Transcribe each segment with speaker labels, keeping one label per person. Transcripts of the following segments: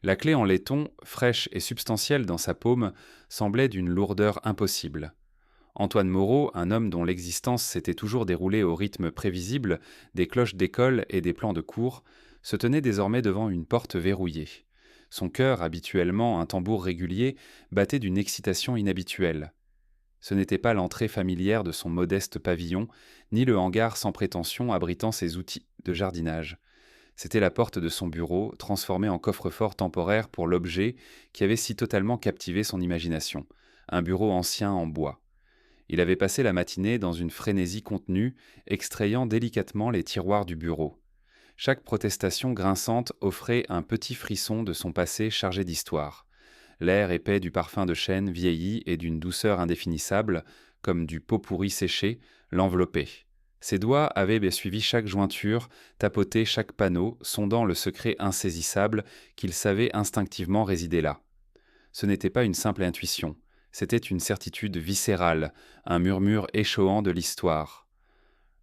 Speaker 1: La clé en laiton, fraîche et substantielle dans sa paume, semblait d'une lourdeur impossible. Antoine Moreau, un homme dont l'existence s'était toujours déroulée au rythme prévisible des cloches d'école et des plans de cours, se tenait désormais devant une porte verrouillée. Son cœur, habituellement un tambour régulier, battait d'une excitation inhabituelle. Ce n'était pas l'entrée familière de son modeste pavillon, ni le hangar sans prétention abritant ses outils de jardinage. C'était la porte de son bureau, transformée en coffre-fort temporaire pour l'objet qui avait si totalement captivé son imagination, un bureau ancien en bois. Il avait passé la matinée dans une frénésie contenue, extrayant délicatement les tiroirs du bureau. Chaque protestation grinçante offrait un petit frisson de son passé chargé d'histoire. L'air épais du parfum de chêne vieilli et d'une douceur indéfinissable, comme du pot pourri séché, l'enveloppait. Ses doigts avaient suivi chaque jointure, tapoté chaque panneau, sondant le secret insaisissable qu'il savait instinctivement résider là. Ce n'était pas une simple intuition, c'était une certitude viscérale, un murmure échoant de l'histoire.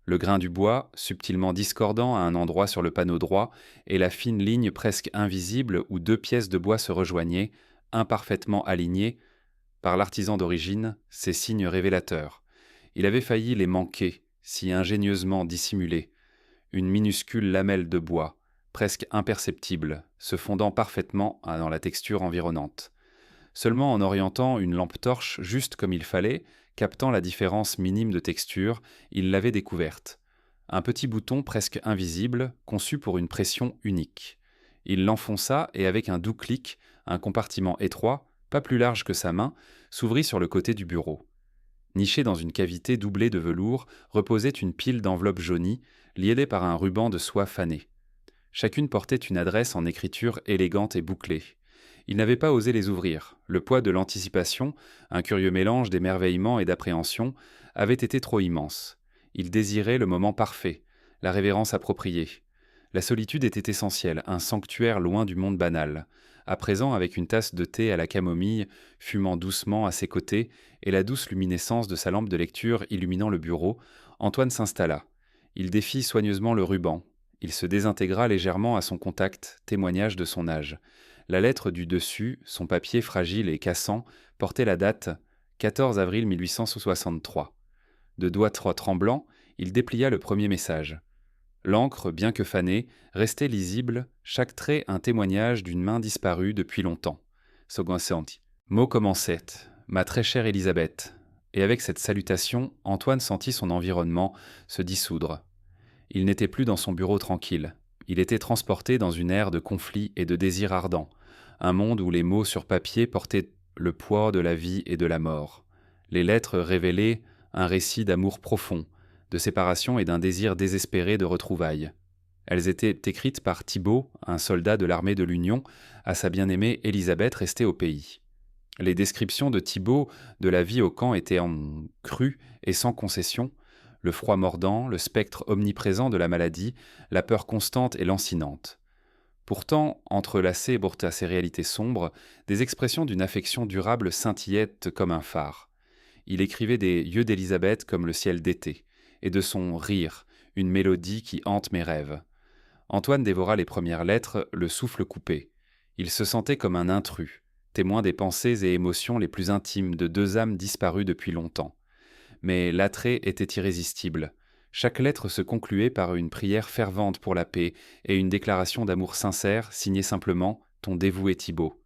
Speaker 1: Le grain du bois, subtilement discordant à un endroit sur le panneau droit, et la fine ligne presque invisible où deux pièces de bois se rejoignaient, imparfaitement alignées, par l'artisan d'origine, ces signes révélateurs. Il avait failli les manquer, si ingénieusement dissimulés. Une minuscule lamelle de bois, presque imperceptible, se fondant parfaitement dans la texture environnante. Seulement en orientant une lampe torche juste comme il fallait, captant la différence minime de texture, il l'avait découverte. Un petit bouton presque invisible, conçu pour une pression unique. Il l'enfonça et avec un doux clic, un compartiment étroit, pas plus large que sa main, s'ouvrit sur le côté du bureau. Nichée dans une cavité doublée de velours, reposait une pile d'enveloppes jaunies, liées par un ruban de soie fanée. Chacune portait une adresse en écriture élégante et bouclée. Il n'avait pas osé les ouvrir. Le poids de l'anticipation, un curieux mélange d'émerveillement et d'appréhension, avait été trop immense. Il désirait le moment parfait, la révérence appropriée. La solitude était essentielle, un sanctuaire loin du monde banal. À présent, avec une tasse de thé à la camomille, fumant doucement à ses côtés, et la douce luminescence de sa lampe de lecture illuminant le bureau, Antoine s'installa. Il défit soigneusement le ruban. Il se désintégra légèrement à son contact, témoignage de son âge. La lettre du dessus, son papier fragile et cassant, portait la date 14 avril 1863. De doigts tremblants, il déplia le premier message. L'encre, bien que fanée, restait lisible, chaque trait un témoignage d'une main disparue depuis longtemps. Sognoscenti. Mot commençait, ma très chère Élisabeth. Et avec cette salutation, Antoine sentit son environnement se dissoudre. Il n'était plus dans son bureau tranquille. Il était transporté dans une ère de conflit et de désir ardent, un monde où les mots sur papier portaient le poids de la vie et de la mort. Les lettres révélaient un récit d'amour profond, de séparation et d'un désir désespéré de retrouvailles. Elles étaient écrites par Thibaut, un soldat de l'armée de l'Union, à sa bien-aimée Élisabeth restée au pays. Les descriptions de Thibaut de la vie au camp étaient en crue et sans concession, le froid mordant, le spectre omniprésent de la maladie, la peur constante et lancinante. Pourtant, entrelacées à ces réalités sombres, des expressions d'une affection durable scintillaient comme un phare. Il écrivait des yeux d'Élisabeth comme le ciel d'été, et de son rire, une mélodie qui hante mes rêves. Antoine dévora les premières lettres, le souffle coupé. Il se sentait comme un intrus, témoin des pensées et émotions les plus intimes de deux âmes disparues depuis longtemps. Mais l'attrait était irrésistible. Chaque lettre se concluait par une prière fervente pour la paix et une déclaration d'amour sincère signée simplement « Ton dévoué Thibaut ».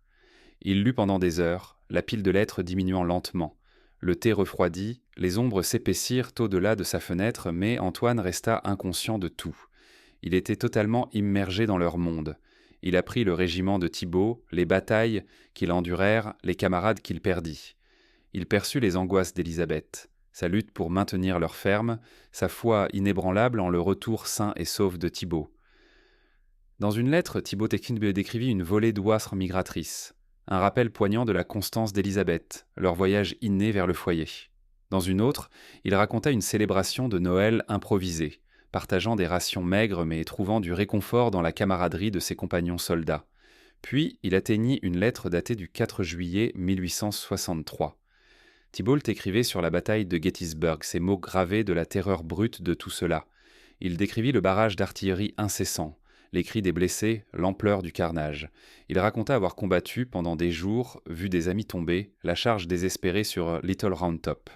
Speaker 1: Il lut pendant des heures, la pile de lettres diminuant lentement. Le thé refroidit, les ombres s'épaissirent au-delà de sa fenêtre, mais Antoine resta inconscient de tout. Il était totalement immergé dans leur monde. Il apprit le régiment de Thibaut, les batailles qu'il endurèrent, les camarades qu'il perdit. Il perçut les angoisses d'Élisabeth, sa lutte pour maintenir leur ferme, sa foi inébranlable en le retour sain et sauf de Thibaut. Dans une lettre, Thibaut décrivit une volée d'oies migratrices, un rappel poignant de la constance d'Élisabeth, leur voyage inné vers le foyer. Dans une autre, il raconta une célébration de Noël improvisée, partageant des rations maigres mais trouvant du réconfort dans la camaraderie de ses compagnons soldats. Puis, il atteignit une lettre datée du 4 juillet 1863. Thibault écrivait sur la bataille de Gettysburg, ces mots gravés de la terreur brute de tout cela. Il décrivit le barrage d'artillerie incessant, les cris des blessés, l'ampleur du carnage. Il raconta avoir combattu pendant des jours, vu des amis tomber, la charge désespérée sur Little Round Top.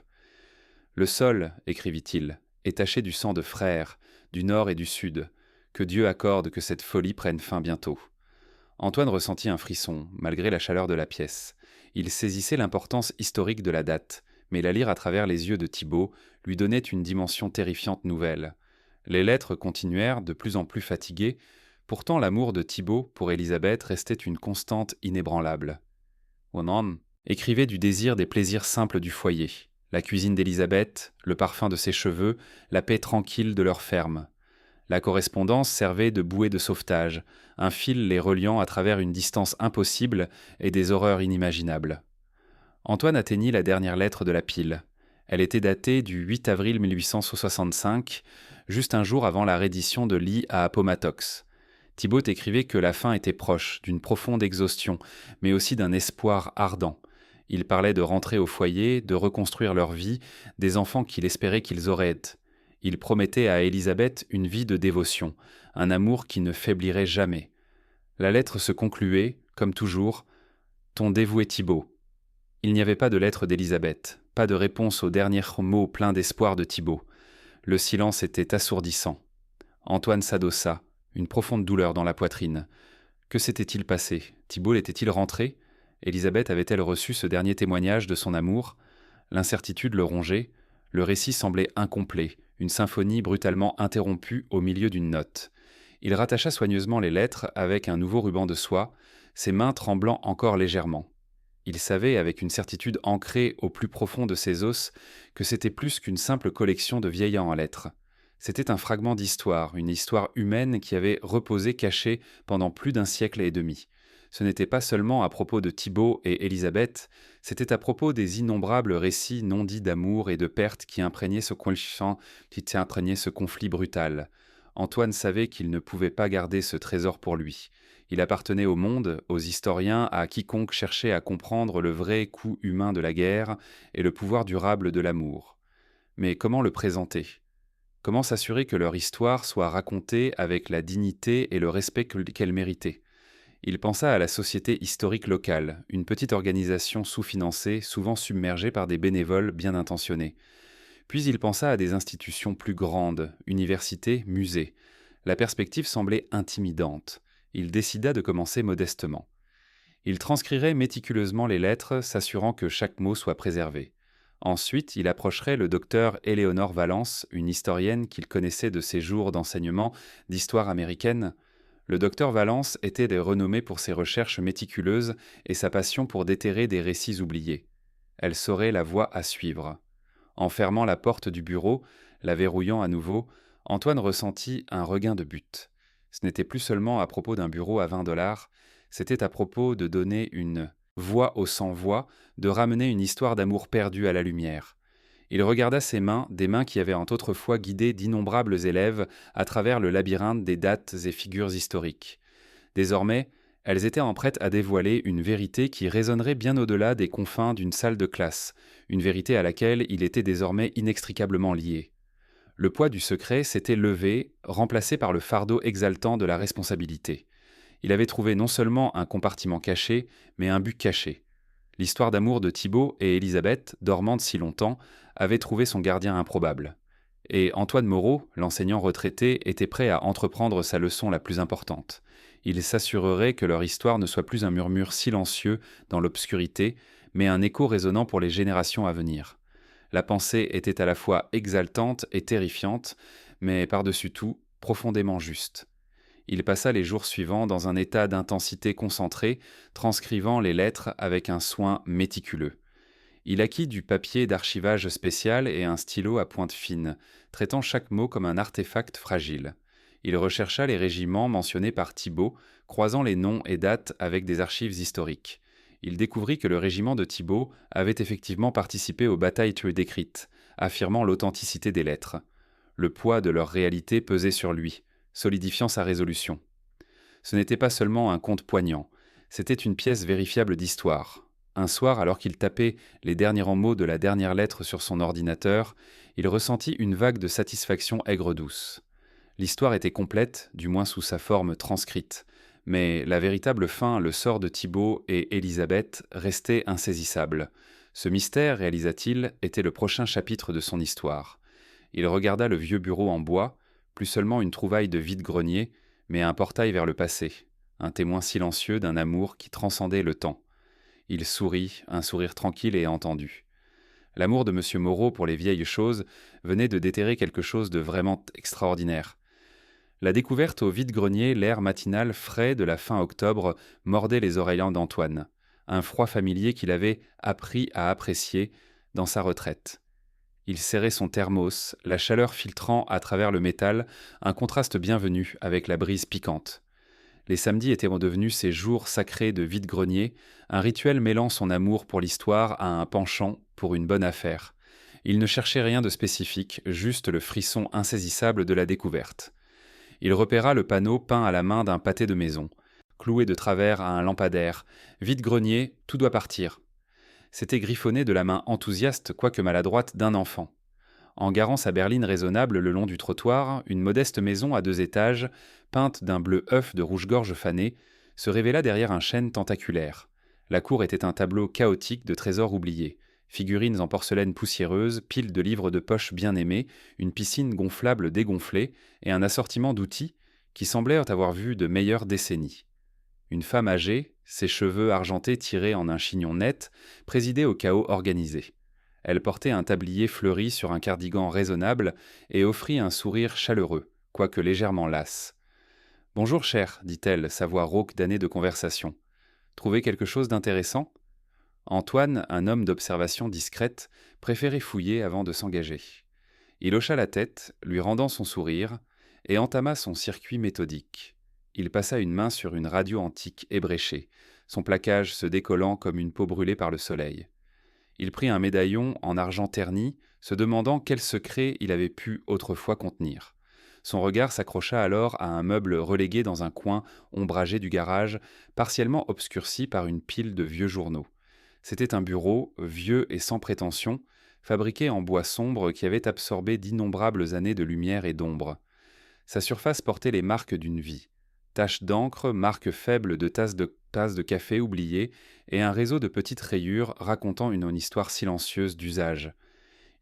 Speaker 1: Le sol, écrivit-il, est taché du sang de frères, du nord et du sud. Que Dieu accorde que cette folie prenne fin bientôt. Antoine ressentit un frisson, malgré la chaleur de la pièce. Il saisissait l'importance historique de la date, mais la lire à travers les yeux de Thibaut lui donnait une dimension terrifiante nouvelle. Les lettres continuèrent, de plus en plus fatiguées, pourtant l'amour de Thibaut pour Élisabeth restait une constante inébranlable. Wonan écrivait du désir des plaisirs simples du foyer, la cuisine d'Élisabeth, le parfum de ses cheveux, la paix tranquille de leur ferme. La correspondance servait de bouée de sauvetage, un fil les reliant à travers une distance impossible et des horreurs inimaginables. Antoine atteignit la dernière lettre de la pile. Elle était datée du 8 avril 1865, juste un jour avant la reddition de Lee à Appomattox. Thibaut écrivait que la fin était proche, d'une profonde exhaustion, mais aussi d'un espoir ardent. Il parlait de rentrer au foyer, de reconstruire leur vie, des enfants qu'il espérait qu'ils auraient. Il promettait à Élisabeth une vie de dévotion, un amour qui ne faiblirait jamais. La lettre se concluait, comme toujours, « Ton dévoué Thibaut ». Il n'y avait pas de lettre d'Élisabeth, pas de réponse aux derniers mots pleins d'espoir de Thibaut. Le silence était assourdissant. Antoine s'adossa, une profonde douleur dans la poitrine. Que s'était-il passé? Thibaut était-il rentré? Élisabeth avait-elle reçu ce dernier témoignage de son amour? L'incertitude le rongeait, le récit semblait incomplet, une symphonie brutalement interrompue au milieu d'une note. Il rattacha soigneusement les lettres avec un nouveau ruban de soie, ses mains tremblant encore légèrement. Il savait, avec une certitude ancrée au plus profond de ses os, que c'était plus qu'une simple collection de vieilles en lettres. C'était un fragment d'histoire, une histoire humaine qui avait reposé cachée pendant plus d'un siècle et demi. Ce n'était pas seulement à propos de Thibaut et Élisabeth, c'était à propos des innombrables récits non dits d'amour et de perte qui imprégnaient ce conflit brutal. Antoine savait qu'il ne pouvait pas garder ce trésor pour lui. Il appartenait au monde, aux historiens, à quiconque cherchait à comprendre le vrai coût humain de la guerre et le pouvoir durable de l'amour. Mais comment le présenter? Comment s'assurer que leur histoire soit racontée avec la dignité et le respect qu'elle méritait? Il pensa à la Société historique locale, une petite organisation sous-financée, souvent submergée par des bénévoles bien intentionnés. Puis il pensa à des institutions plus grandes, universités, musées. La perspective semblait intimidante. Il décida de commencer modestement. Il transcrirait méticuleusement les lettres, s'assurant que chaque mot soit préservé. Ensuite, il approcherait le docteur Éléonore Valence, une historienne qu'il connaissait de ses jours d'enseignement d'histoire américaine. Le docteur Valence était renommé pour ses recherches méticuleuses et sa passion pour déterrer des récits oubliés. Elle saurait la voie à suivre. En fermant la porte du bureau, la verrouillant à nouveau, Antoine ressentit un regain de but. Ce n'était plus seulement à propos d'un bureau à 20 $, c'était à propos de donner une voix aux sans-voix, de ramener une histoire d'amour perdue à la lumière. Il regarda ses mains, des mains qui avaient autrefois guidé d'innombrables élèves à travers le labyrinthe des dates et figures historiques. Désormais, elles étaient prêtes à dévoiler une vérité qui résonnerait bien au-delà des confins d'une salle de classe, une vérité à laquelle il était désormais inextricablement lié. Le poids du secret s'était levé, remplacé par le fardeau exaltant de la responsabilité. Il avait trouvé non seulement un compartiment caché, mais un but caché. L'histoire d'amour de Thibaut et Élisabeth, dormante si longtemps, avait trouvé son gardien improbable. Et Antoine Moreau, l'enseignant retraité, était prêt à entreprendre sa leçon la plus importante. Il s'assurerait que leur histoire ne soit plus un murmure silencieux dans l'obscurité, mais un écho résonnant pour les générations à venir. La pensée était à la fois exaltante et terrifiante, mais par-dessus tout, profondément juste. Il passa les jours suivants dans un état d'intensité concentrée, transcrivant les lettres avec un soin méticuleux. Il acquit du papier d'archivage spécial et un stylo à pointe fine, traitant chaque mot comme un artefact fragile. Il rechercha les régiments mentionnés par Thibaut, croisant les noms et dates avec des archives historiques. Il découvrit que le régiment de Thibaut avait effectivement participé aux batailles décrites, affirmant l'authenticité des lettres. Le poids de leur réalité pesait sur lui, solidifiant sa résolution. Ce n'était pas seulement un conte poignant, c'était une pièce vérifiable d'histoire. Un soir, alors qu'il tapait les derniers mots de la dernière lettre sur son ordinateur, il ressentit une vague de satisfaction aigre-douce. L'histoire était complète, du moins sous sa forme transcrite, mais la véritable fin, le sort de Thibaut et Élisabeth, restait insaisissable. Ce mystère, réalisa-t-il, était le prochain chapitre de son histoire. Il regarda le vieux bureau en bois, plus seulement une trouvaille de vide-grenier, mais un portail vers le passé, un témoin silencieux d'un amour qui transcendait le temps. Il sourit, un sourire tranquille et entendu. L'amour de M. Moreau pour les vieilles choses venait de déterrer quelque chose de vraiment extraordinaire. La découverte au vide-grenier, l'air matinal frais de la fin octobre mordait les oreilles d'Antoine, un froid familier qu'il avait appris à apprécier dans sa retraite. Il serrait son thermos, la chaleur filtrant à travers le métal, un contraste bienvenu avec la brise piquante. Les samedis étaient devenus ces jours sacrés de vide-grenier, un rituel mêlant son amour pour l'histoire à un penchant pour une bonne affaire. Il ne cherchait rien de spécifique, juste le frisson insaisissable de la découverte. Il repéra le panneau peint à la main d'un pâté de maison, cloué de travers à un lampadaire. Vide-grenier, tout doit partir. C'était griffonné de la main enthousiaste, quoique maladroite, d'un enfant. En garant sa berline raisonnable le long du trottoir, une modeste maison à 2 étages, peinte d'un bleu œuf de rouge-gorge fané, se révéla derrière un chêne tentaculaire. La cour était un tableau chaotique de trésors oubliés. Figurines en porcelaine poussiéreuse, piles de livres de poche bien aimés, une piscine gonflable dégonflée et un assortiment d'outils qui semblaient avoir vu de meilleures décennies. Une femme âgée, ses cheveux argentés tirés en un chignon net, présidait au chaos organisé. Elle portait un tablier fleuri sur un cardigan raisonnable et offrit un sourire chaleureux, quoique légèrement lasse. « Bonjour, cher, dit-elle, sa voix rauque d'années de conversation. Trouvez quelque chose d'intéressant ?» Antoine, un homme d'observation discrète, préférait fouiller avant de s'engager. Il hocha la tête, lui rendant son sourire, et entama son circuit méthodique. Il passa une main sur une radio antique ébréchée, son plaquage se décollant comme une peau brûlée par le soleil. Il prit un médaillon en argent terni, se demandant quel secret il avait pu autrefois contenir. Son regard s'accrocha alors à un meuble relégué dans un coin ombragé du garage, partiellement obscurci par une pile de vieux journaux. C'était un bureau, vieux et sans prétention, fabriqué en bois sombre qui avait absorbé d'innombrables années de lumière et d'ombre. Sa surface portait les marques d'une vie. Taches d'encre, marques faibles de tasses de café oubliées, et un réseau de petites rayures racontant une histoire silencieuse d'usage.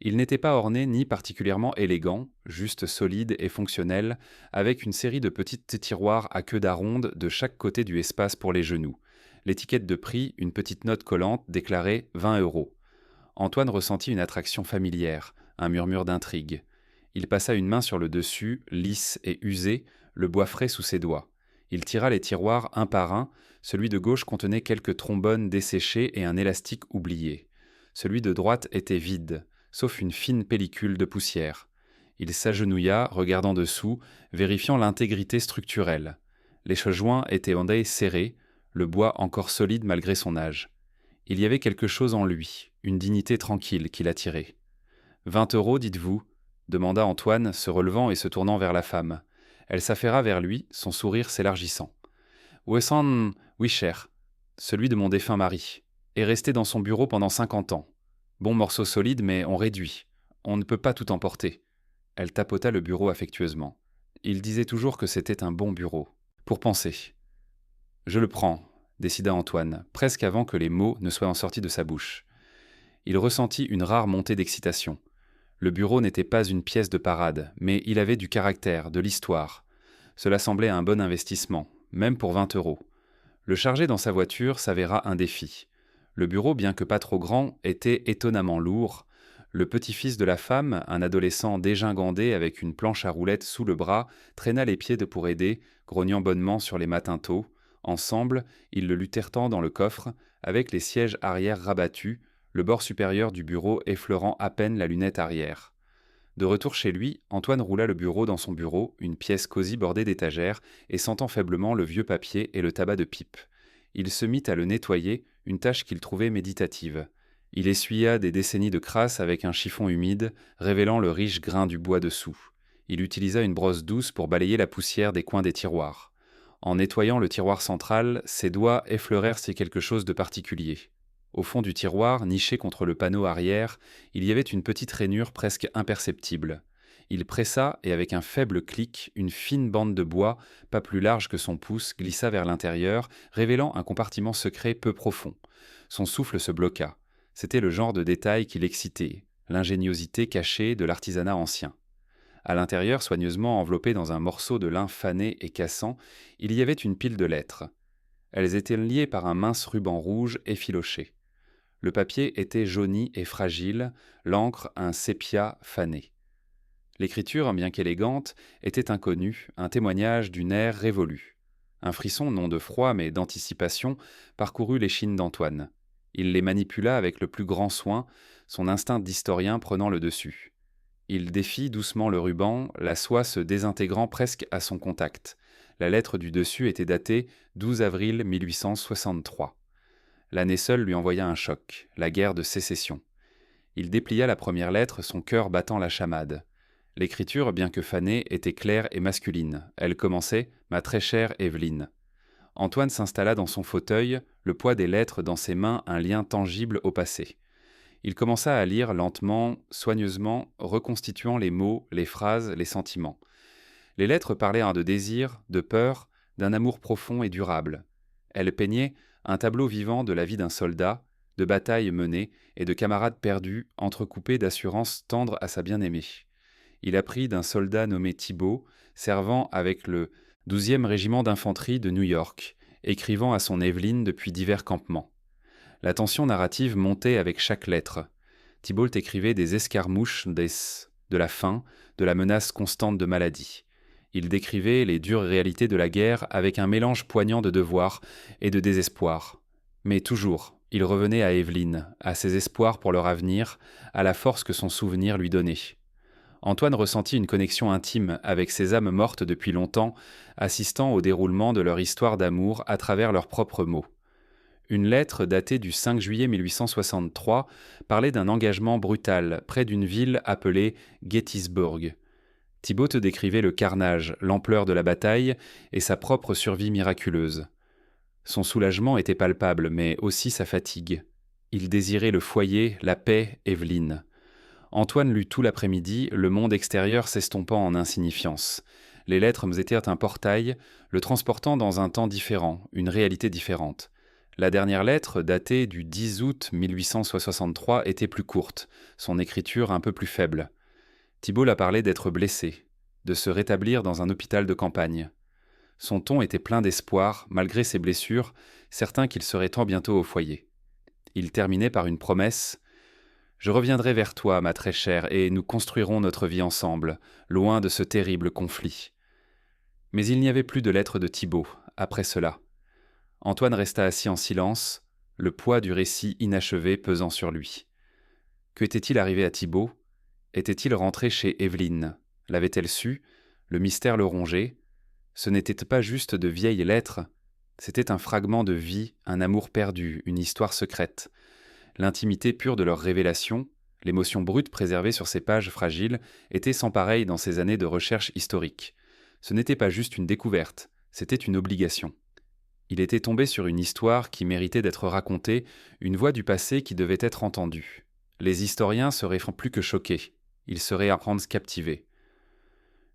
Speaker 1: Il n'était pas orné ni particulièrement élégant, juste solide et fonctionnel, avec une série de petites tiroirs à queue d'aronde de chaque côté du espace pour les genoux. L'étiquette de prix, une petite note collante, déclarait 20 €. Antoine ressentit une attraction familière, un murmure d'intrigue. Il passa une main sur le dessus, lisse et usé, le bois frais sous ses doigts. Il tira les tiroirs un par un, celui de gauche contenait quelques trombones desséchés et un élastique oublié. Celui de droite était vide, sauf une fine pellicule de poussière. Il s'agenouilla, regardant dessous, vérifiant l'intégrité structurelle. Les joints étaient serrés, le bois encore solide malgré son âge. Il y avait quelque chose en lui, une dignité tranquille qui l'attirait. « 20 €, dites-vous » demanda Antoine, se relevant et se tournant vers la femme. Elle s'affaira vers lui, son sourire s'élargissant. « oui, cher, celui de mon défunt mari, est resté dans son bureau pendant 50 ans. Bon morceau solide, mais on réduit. On ne peut pas tout emporter. » Elle tapota le bureau affectueusement. Il disait toujours que c'était un bon bureau. Pour penser. « Je le prends, » décida Antoine, presque avant que les mots ne soient sortis de sa bouche. Il ressentit une rare montée d'excitation. Le bureau n'était pas une pièce de parade, mais il avait du caractère, de l'histoire. Cela semblait un bon investissement, même pour 20 €. Le charger dans sa voiture s'avéra un défi. Le bureau, bien que pas trop grand, était étonnamment lourd. Le petit-fils de la femme, un adolescent dégingandé avec une planche à roulettes sous le bras, traîna les pieds pour aider, grognant bonnement sur les matins tôt. Ensemble, ils le luttèrent dans le coffre, avec les sièges arrière rabattus, le bord supérieur du bureau effleurant à peine la lunette arrière. De retour chez lui, Antoine roula le bureau dans son bureau, une pièce cosy bordée d'étagères, et sentant faiblement le vieux papier et le tabac de pipe. Il se mit à le nettoyer, une tâche qu'il trouvait méditative. Il essuya des décennies de crasse avec un chiffon humide, révélant le riche grain du bois dessous. Il utilisa une brosse douce pour balayer la poussière des coins des tiroirs. En nettoyant le tiroir central, ses doigts effleurèrent quelque chose de particulier. Au fond du tiroir, niché contre le panneau arrière, il y avait une petite rainure presque imperceptible. Il pressa et avec un faible clic, une fine bande de bois, pas plus large que son pouce, glissa vers l'intérieur, révélant un compartiment secret peu profond. Son souffle se bloqua. C'était le genre de détail qui l'excitait, l'ingéniosité cachée de l'artisanat ancien. À l'intérieur, soigneusement enveloppée dans un morceau de lin fané et cassant, il y avait une pile de lettres. Elles étaient liées par un mince ruban rouge effiloché. Le papier était jauni et fragile, l'encre un sépia fané. L'écriture, bien qu'élégante, était inconnue, un témoignage d'une ère révolue. Un frisson, non de froid mais d'anticipation, parcourut l'échine d'Antoine. Il les manipula avec le plus grand soin, son instinct d'historien prenant le dessus. Il défit doucement le ruban, la soie se désintégrant presque à son contact. La lettre du dessus était datée 12 avril 1863. L'année seule lui envoya un choc, la guerre de sécession. Il déplia la première lettre, son cœur battant la chamade. L'écriture, bien que fanée, était claire et masculine. Elle commençait « Ma très chère Évelyne ». Antoine s'installa dans son fauteuil, le poids des lettres dans ses mains un lien tangible au passé. Il commença à lire lentement, soigneusement, reconstituant les mots, les phrases, les sentiments. Les lettres parlaient de désir, de peur, d'un amour profond et durable. Elles peignaient un tableau vivant de la vie d'un soldat, de batailles menées et de camarades perdus, entrecoupés d'assurances tendres à sa bien-aimée. Il apprit d'un soldat nommé Thibault, servant avec le 12e régiment d'infanterie de New York, écrivant à son Évelyne depuis divers campements. La tension narrative montait avec chaque lettre. Thibault écrivait des escarmouches, de la faim, de la menace constante de maladie. Il décrivait les dures réalités de la guerre avec un mélange poignant de devoir et de désespoir. Mais toujours, il revenait à Évelyne, à ses espoirs pour leur avenir, à la force que son souvenir lui donnait. Antoine ressentit une connexion intime avec ces âmes mortes depuis longtemps, assistant au déroulement de leur histoire d'amour à travers leurs propres mots. Une lettre datée du 5 juillet 1863 parlait d'un engagement brutal près d'une ville appelée Gettysburg. Thibault décrivait le carnage, l'ampleur de la bataille et sa propre survie miraculeuse. Son soulagement était palpable, mais aussi sa fatigue. Il désirait le foyer, la paix, Évelyne. Antoine lut tout l'après-midi, le monde extérieur s'estompant en insignifiance. Les lettres étaient un portail, le transportant dans un temps différent, une réalité différente. La dernière lettre, datée du 10 août 1863, était plus courte, son écriture un peu plus faible. Thibault la parlait d'être blessé, de se rétablir dans un hôpital de campagne. Son ton était plein d'espoir, malgré ses blessures, certain qu'il serait temps bientôt au foyer. Il terminait par une promesse. Je reviendrai vers toi, ma très chère, et nous construirons notre vie ensemble, loin de ce terrible conflit. Mais il n'y avait plus de lettres de Thibault, après cela. Antoine resta assis en silence, le poids du récit inachevé pesant sur lui. Que était-il arrivé à Thibault ? Était-il rentré chez Évelyne ? L'avait-elle su ? Le mystère le rongeait. Ce n'était pas juste de vieilles lettres, c'était un fragment de vie, un amour perdu, une histoire secrète. L'intimité pure de leur révélation, l'émotion brute préservée sur ces pages fragiles, était sans pareil dans ces années de recherche historique. Ce n'était pas juste une découverte, c'était une obligation. Il était tombé sur une histoire qui méritait d'être racontée, une voix du passé qui devait être entendue. Les historiens seraient plus que choqués, ils seraient à prendre captivés.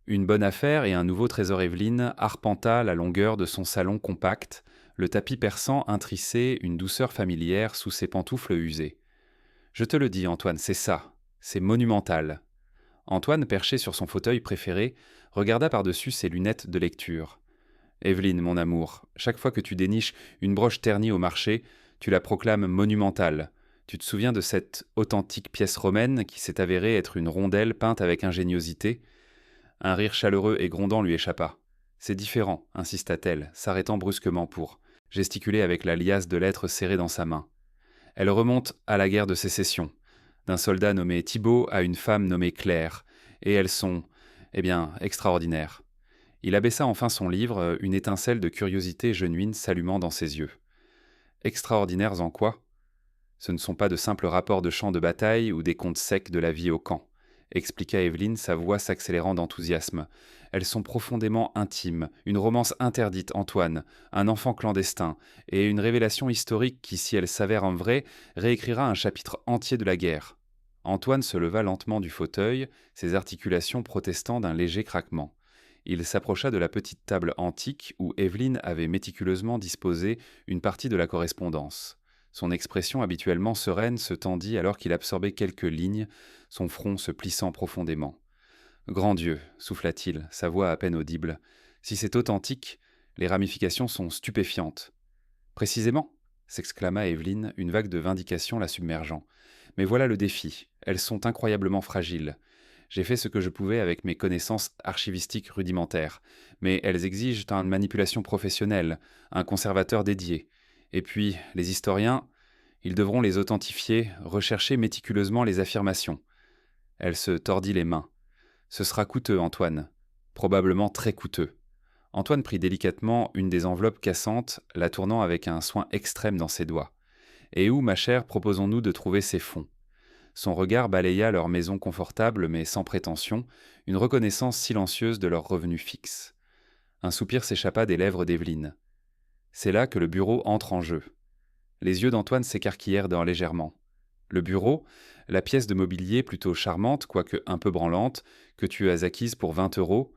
Speaker 1: Une bonne affaire et un nouveau trésor Évelyne arpenta la longueur de son salon compact, le tapis persan intrissé une douceur familière sous ses pantoufles usées. Je te le dis, Antoine, c'est ça, c'est monumental. Antoine, perché sur son fauteuil préféré, regarda par-dessus ses lunettes de lecture. Évelyne, mon amour, chaque fois que tu déniches une broche ternie au marché, tu la proclames monumentale. Tu te souviens de cette authentique pièce romaine qui s'est avérée être une rondelle peinte avec ingéniosité ? Un rire chaleureux et grondant lui échappa. « C'est différent, insista-t-elle, s'arrêtant brusquement pour gesticuler avec la liasse de lettres serrée dans sa main. Elle remonte à la guerre de sécession, d'un soldat nommé Thibault à une femme nommée Claire, et elles sont, extraordinaires. » Il abaissa enfin son livre, une étincelle de curiosité genuine s'allumant dans ses yeux. « Extraordinaires en quoi ? Ce ne sont pas de simples rapports de champs de bataille ou des contes secs de la vie au camp. » expliqua Évelyne, sa voix s'accélérant d'enthousiasme. « Elles sont profondément intimes, une romance interdite, Antoine, un enfant clandestin, et une révélation historique qui, si elle s'avère en vrai, réécrira un chapitre entier de la guerre. » Antoine se leva lentement du fauteuil, ses articulations protestant d'un léger craquement. Il s'approcha de la petite table antique où Evelyne avait méticuleusement disposé une partie de la correspondance. Son expression habituellement sereine se tendit alors qu'il absorbait quelques lignes, son front se plissant profondément. « Grand Dieu !» souffla-t-il, sa voix à peine audible. « Si c'est authentique, les ramifications sont stupéfiantes. »« Précisément !» s'exclama Evelyne, une vague de vindication la submergeant. « Mais voilà le défi. Elles sont incroyablement fragiles. J'ai fait ce que je pouvais avec mes connaissances archivistiques rudimentaires, mais elles exigent une manipulation professionnelle, un conservateur dédié. Et puis, les historiens, ils devront les authentifier, rechercher méticuleusement les affirmations. » Elle se tordit les mains. « Ce sera coûteux, Antoine. Probablement très coûteux. » Antoine prit délicatement une des enveloppes cassantes, la tournant avec un soin extrême dans ses doigts. « Et où, ma chère, proposons-nous de trouver ces fonds ?» Son regard balaya leur maison confortable mais sans prétention, une reconnaissance silencieuse de leurs revenus fixes. Un soupir s'échappa des lèvres d'Evelyne. C'est là que le bureau entre en jeu. Les yeux d'Antoine s'écarquillèrent légèrement. Le bureau, la pièce de mobilier plutôt charmante, quoique un peu branlante, que tu as acquise pour 20 €.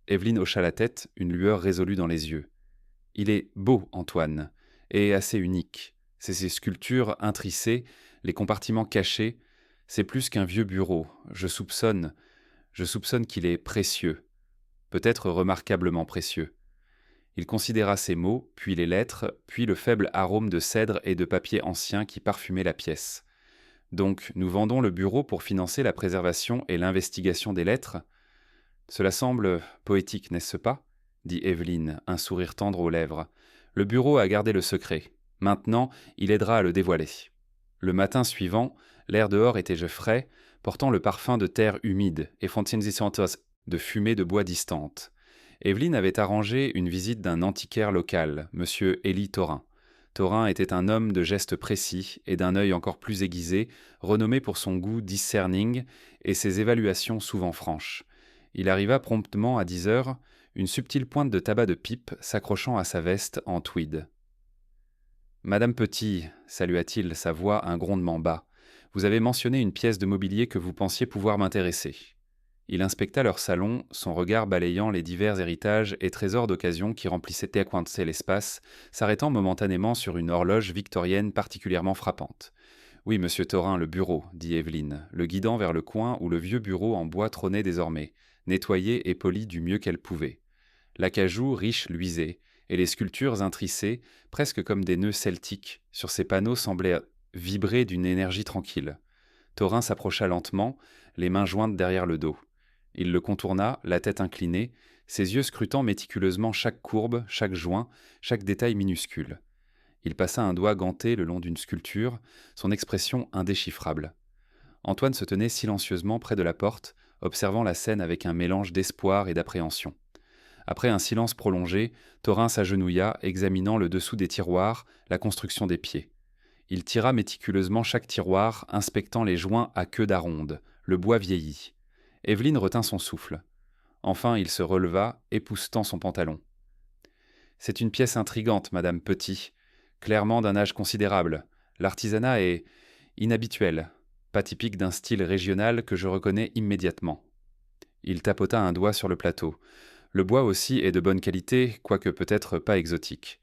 Speaker 1: Evelyne hocha la tête, une lueur résolue dans les yeux. Il est beau, Antoine, et assez unique. C'est ses sculptures intricées, les compartiments cachés. C'est plus qu'un vieux bureau. Je soupçonne qu'il est précieux. Peut-être remarquablement précieux. Il considéra ces mots, puis les lettres, puis le faible arôme de cèdre et de papier ancien qui parfumait la pièce. Donc, nous vendons le bureau pour financer la préservation et l'investigation des lettres ? Cela semble poétique, n'est-ce pas ? Dit Evelyne, un sourire tendre aux lèvres. Le bureau a gardé le secret. Maintenant, il aidera à le dévoiler. Le matin suivant, l'air dehors était frais, portant le parfum de terre humide et fontaines de fumée de bois distante. Evelyne avait arrangé une visite d'un antiquaire local, M. Élie Thorin. Thorin était un homme de gestes précis et d'un œil encore plus aiguisé, renommé pour son goût discerning et ses évaluations souvent franches. Il arriva promptement à 10 heures, une subtile pointe de tabac de pipe s'accrochant à sa veste en tweed. « Madame Petit, salua-t-il, sa voix un grondement bas, vous avez mentionné une pièce de mobilier que vous pensiez pouvoir m'intéresser. » Il inspecta leur salon, son regard balayant les divers héritages et trésors d'occasion qui remplissaient l'espace, s'arrêtant momentanément sur une horloge victorienne particulièrement frappante. « Oui, monsieur Thorin, le bureau, » dit Evelyne, le guidant vers le coin où le vieux bureau en bois trônait désormais, nettoyé et poli du mieux qu'elle pouvait. L'acajou riche luisait, et les sculptures intricées, presque comme des nœuds celtiques, sur ces panneaux semblaient vibrer d'une énergie tranquille. Thorin s'approcha lentement, les mains jointes derrière le dos. Il le contourna, la tête inclinée, ses yeux scrutant méticuleusement chaque courbe, chaque joint, chaque détail minuscule. Il passa un doigt ganté le long d'une sculpture, son expression indéchiffrable. Antoine se tenait silencieusement près de la porte, observant la scène avec un mélange d'espoir et d'appréhension. Après un silence prolongé, Thorin s'agenouilla, examinant le dessous des tiroirs, la construction des pieds. Il tira méticuleusement chaque tiroir, inspectant les joints à queue d'aronde, le bois vieilli. Evelyne retint son souffle. Enfin, il se releva, époussetant son pantalon. « C'est une pièce intrigante, Madame Petit, clairement d'un âge considérable. L'artisanat est inhabituel, pas typique d'un style régional que je reconnais immédiatement. » Il tapota un doigt sur le plateau. Le bois aussi est de bonne qualité, quoique peut-être pas exotique.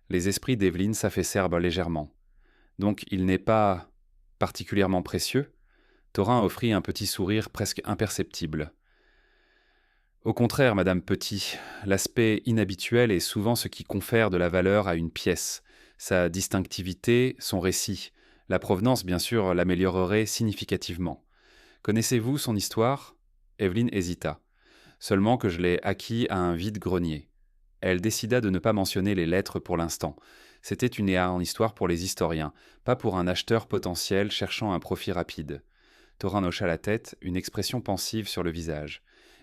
Speaker 1: Les esprits d'Evelyne s'affaissèrent légèrement. Donc il n'est pas particulièrement précieux ? Thorin offrit un petit sourire presque imperceptible. Au contraire, Madame Petit, l'aspect inhabituel est souvent ce qui confère de la valeur à une pièce. Sa distinctivité, son récit. La provenance, bien sûr, l'améliorerait significativement. Connaissez-vous son histoire ? Evelyne hésita. Seulement que je l'ai acquis à un vide-grenier. Elle décida de ne pas mentionner les lettres pour l'instant. C'était une histoire pour les historiens, pas pour un acheteur potentiel cherchant un profit rapide. Thorin hocha la tête, une expression pensive sur le visage.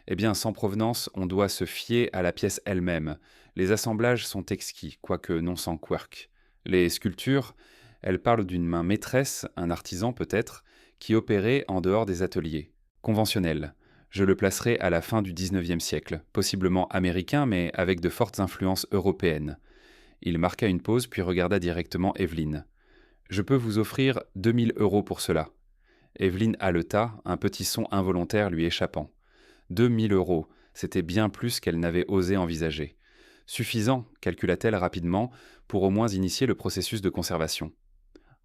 Speaker 1: Eh bien, sans provenance, on doit se fier à la pièce elle-même. Les assemblages sont exquis, quoique non sans quirk. Les sculptures, elles parlent d'une main maîtresse, un artisan peut-être, qui opérait en dehors des ateliers. Conventionnel. Je le placerai à la fin du XIXe siècle, possiblement américain, mais avec de fortes influences européennes. Il marqua une pause, puis regarda directement Evelyne. « Je peux vous offrir 2000 € pour cela. » Evelyne haleta, un petit son involontaire lui échappant. 2 000 €, c'était bien plus qu'elle n'avait osé envisager. Suffisant, calcula-t-elle rapidement, pour au moins initier le processus de conservation.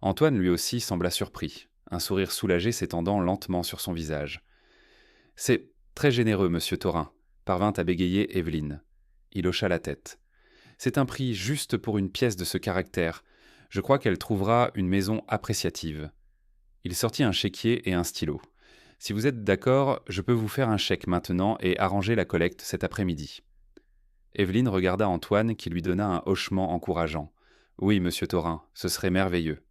Speaker 1: Antoine lui aussi sembla surpris, un sourire soulagé s'étendant lentement sur son visage. « C'est très généreux, monsieur Thorin », parvint à bégayer Evelyne. Il hocha la tête. « C'est un prix juste pour une pièce de ce caractère. Je crois qu'elle trouvera une maison appréciative. » Il sortit un chéquier et un stylo. « Si vous êtes d'accord, je peux vous faire un chèque maintenant et arranger la collecte cet après-midi. » Evelyne regarda Antoine qui lui donna un hochement encourageant. « Oui, monsieur Thorin, ce serait merveilleux. »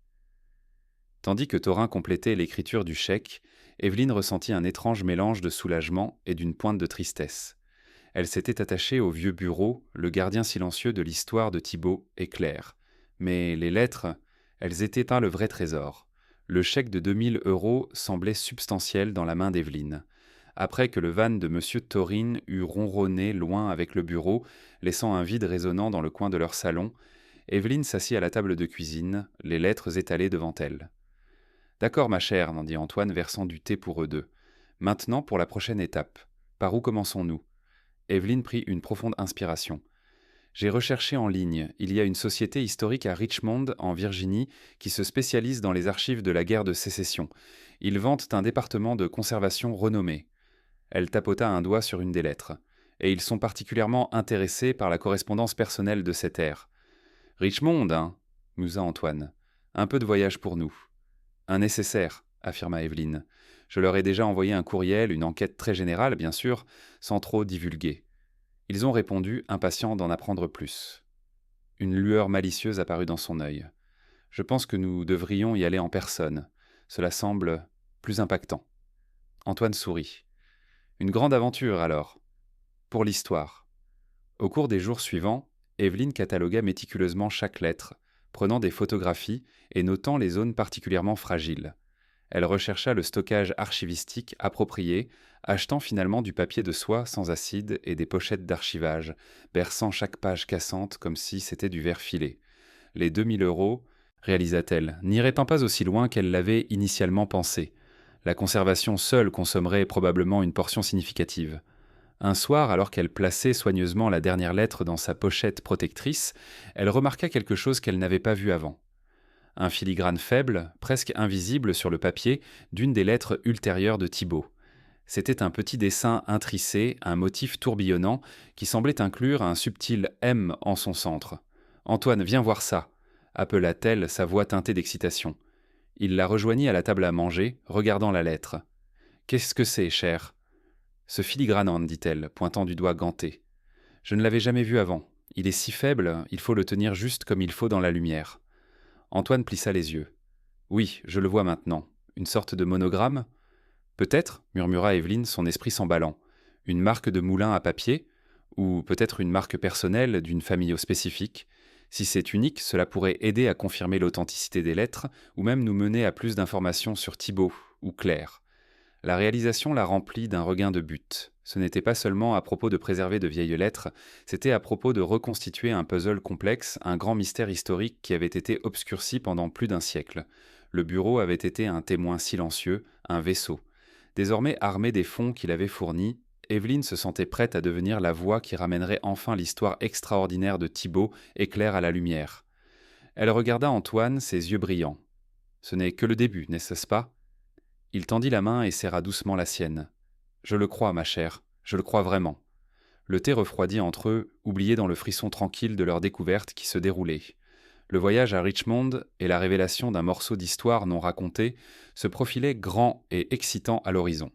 Speaker 1: Tandis que Thorin complétait l'écriture du chèque, Evelyne ressentit un étrange mélange de soulagement et d'une pointe de tristesse. Elle s'était attachée au vieux bureau, le gardien silencieux de l'histoire de Thibaut et Claire. Mais les lettres, elles étaient le vrai trésor. Le chèque de 2 000 € semblait substantiel dans la main d'Evelyne. Après que le van de M. Thorin eut ronronné loin avec le bureau, laissant un vide résonnant dans le coin de leur salon, Evelyne s'assit à la table de cuisine, les lettres étalées devant elle. « D'accord, ma chère, » dit Antoine, versant du thé pour eux deux. « Maintenant pour la prochaine étape. Par où commençons-nous » Evelyne prit une profonde inspiration. « J'ai recherché en ligne. Il y a une société historique à Richmond, en Virginie, qui se spécialise dans les archives de la guerre de sécession. Ils vantent un département de conservation renommé. » Elle tapota un doigt sur une des lettres. « Et ils sont particulièrement intéressés par la correspondance personnelle de cette ère. »« Richmond, hein » musa Antoine. « Un peu de voyage pour nous. »« Un nécessaire, » affirma Evelyne. « Je leur ai déjà envoyé un courriel, une enquête très générale, bien sûr, sans trop divulguer. » Ils ont répondu, impatients d'en apprendre plus. Une lueur malicieuse apparut dans son œil. « Je pense que nous devrions y aller en personne. Cela semble plus impactant. » Antoine sourit. « Une grande aventure, alors. Pour l'histoire. » Au cours des jours suivants, Evelyne catalogua méticuleusement chaque lettre, prenant des photographies et notant les zones particulièrement fragiles. Elle rechercha le stockage archivistique approprié, achetant finalement du papier de soie sans acide et des pochettes d'archivage, berçant chaque page cassante comme si c'était du verre filé. Les 2 000 €, réalisa-t-elle, n'iraient pas aussi loin qu'elle l'avait initialement pensé. La conservation seule consommerait probablement une portion significative. Un soir, alors qu'elle plaçait soigneusement la dernière lettre dans sa pochette protectrice, elle remarqua quelque chose qu'elle n'avait pas vu avant. Un filigrane faible, presque invisible sur le papier, d'une des lettres ultérieures de Thibaut. C'était un petit dessin intricé, un motif tourbillonnant, qui semblait inclure un subtil M en son centre. « Antoine, viens voir ça !» appela-t-elle, sa voix teintée d'excitation. Il la rejoignit à la table à manger, regardant la lettre. « Qu'est-ce que c'est, cher ?»« Ce filigrane, dit-elle, pointant du doigt ganté. « Je ne l'avais jamais vu avant. Il est si faible, il faut le tenir juste comme il faut dans la lumière. » Antoine plissa les yeux. « Oui, je le vois maintenant. Une sorte de monogramme ?»« Peut-être, » murmura Evelyne, son esprit s'emballant. « Une marque de moulin à papier ? Ou peut-être une marque personnelle d'une famille spécifique ? Si c'est unique, cela pourrait aider à confirmer l'authenticité des lettres, ou même nous mener à plus d'informations sur Thibaut ou Claire. » La réalisation la remplit d'un regain de but. Ce n'était pas seulement à propos de préserver de vieilles lettres, c'était à propos de reconstituer un puzzle complexe, un grand mystère historique qui avait été obscurci pendant plus d'un siècle. Le bureau avait été un témoin silencieux, un vaisseau. Désormais armé des fonds qu'il avait fournis, Evelyne se sentait prête à devenir la voix qui ramènerait enfin l'histoire extraordinaire de Thibaut et Claire à la lumière. Elle regarda Antoine, ses yeux brillants. « Ce n'est que le début, n'est-ce pas ?» Il tendit la main et serra doucement la sienne. « Je le crois, ma chère, je le crois vraiment. » Le thé refroidit entre eux, oubliés dans le frisson tranquille de leur découverte qui se déroulait. Le voyage à Richmond et la révélation d'un morceau d'histoire non racontée se profilaient grands et excitants à l'horizon.